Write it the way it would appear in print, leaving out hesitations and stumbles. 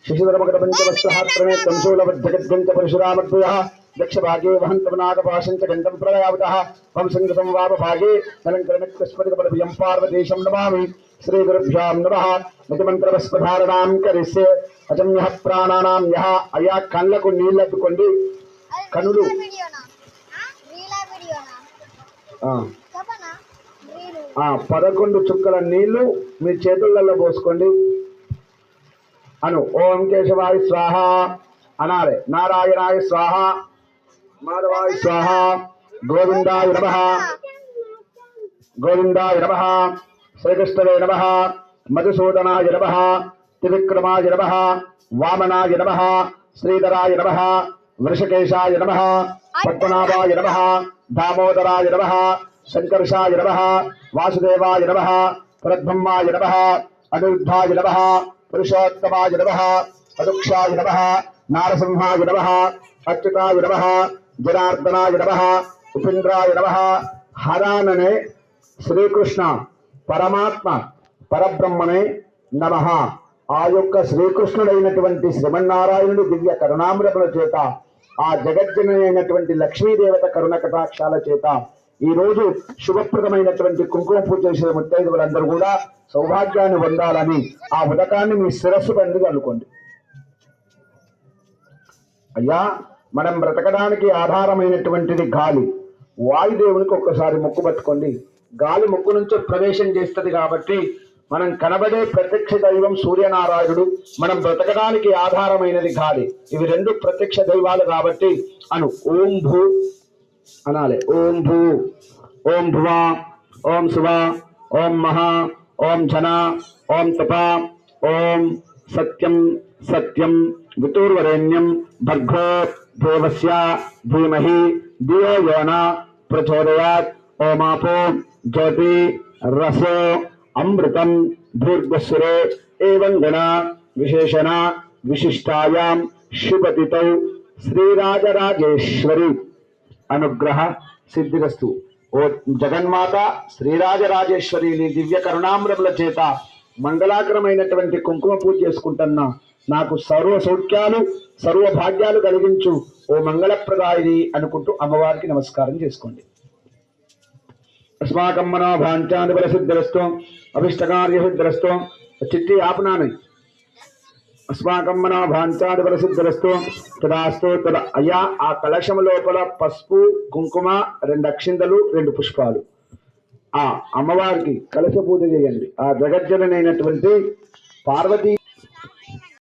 शिशुधर्मगतपञ्चवत्सहस्रमे कंशूलवद्धगद्गञ्च परशुरामद्वयः दक्षभागे वहन्तमनागपाशं च गण्डं प्रलयावतः वंसङ्गसंवापभागे नलङ्करणकृष्पतिकपदभियं पार्वतीशं नमामि श्रीगुरुभ्यां नमः मतिमन्त्रवस्पधारणां करिष्ये अजम्यः प्राणानां यः अया कళ్ళకు నీళ్ళద్దుకోండి కనులు 11 చుక్కల నీళ్లు మీ చేతులలో పోసుకోండి అను ఓం కేశవాయ స్వాహ అనాలే నారాయణాయ స్వాహ మాధవాయ స్వాహ గోవిందాయ నమః గోవిందాయ నమః శ్రీకృష్ణవే నమః మధుసూదనాయ నమః త్రివిక్రమాయ నమః వామనాయ నమః శ్రీధరాయ నమః వృషకేశాయ నమః పద్మనాభాయ నమః దామోదరాయ నమః శంకర్షాయ నమః వాసుదేవాయ నమః పరబ్రహ్మాయ నమః అనిరుద్ధాయ నమః పురుషోత్తమాయ నమః అదుక్షాయ నమః నారసింహాయ నమః అచ్యుతాయ నమః జనార్దనాయ నమః ఉపేంద్రాయ నమః హరాననే శ్రీకృష్ణ పరమాత్మ పరబ్రహ్మనే నమః. ఆ యొక్క శ్రీకృష్ణుడైనటువంటి శ్రీమన్నారాయణుడి దివ్య కరుణామృతముల చేత ఆ జగజ్జనని అయినటువంటి లక్ష్మీదేవత కరుణ కటాక్షాల చేత ఈ రోజు శుభప్రదమైనటువంటి కుంకుమ పూజ చేసే ముత్తైదువులందరూ కూడా సౌభాగ్యాన్ని పొందాలని ఆ ఉదకాన్ని మీ శిరస్సు బండి అనుకోండి. అయ్యా, మనం బ్రతకడానికి ఆధారమైనటువంటిది గాలి. వాయుదేవునికి ఒక్కసారి ముక్కు పట్టుకోండి. గాలి ముక్కు నుంచి ప్రవేశం చేస్తుంది కాబట్టి మనం కనబడే ప్రత్యక్ష దైవం సూర్యనారాయణుడు, మనం బ్రతకడానికి ఆధారమైనది గాలి. ఇవి రెండు ప్రత్యక్ష దైవాలు కాబట్టి అను ఓం భూ అనాలి. ఓం భూ, ఓం భువ, ఓం శువ, ఓం మహా, ఓం జన, ఓం తప, ఓం సత్యం సత్యం వితుర్వరేణ్యం భర్గో దేవస్య ధీమహి ధియో యోన ప్రచోదయాత్. ఓమాపో జ్యోతి రసో అమృతం భూర్భుస్సురే ఏవం గణ విశేషణ విశిష్టాయాం శుభతితౌ శ్రీరాజరాజేశ్వరి అనుగ్రహ సిద్ధిరస్తు. ఓ జగన్మాత శ్రీరాజరాజేశ్వరి నీ దివ్య కరుణామృతముల చేత మంగళాకరమైనటువంటి కుంకుమ పూజ చేసుకుంటున్నా. నాకు సర్వ సౌఖ్యాలు సర్వ భాగ్యాలు కలిగించు ఓ మంగళప్రదాయిని అనుకుంటూ అమ్మవారికి నమస్కారం చేసుకోండి. अस्माकं मनोभांचानि बलसिद्धिरस्तु अभिष्टकार्यसिद्धिरस्तु. चिट्ठी आपनाने अस्माकं मनोभांचानि बलसिद्धिरस्तु तदास्तु तद. అయ్యా, ఆ కలశం లోపల పసుపు కుంకుమ 2 అక్షింతలు 2 పుష్పాలు ఆ అమ్మవారికి కలశ పూజ చేయండి. ఆ జగజ్జననైనటువంటి పార్వతీ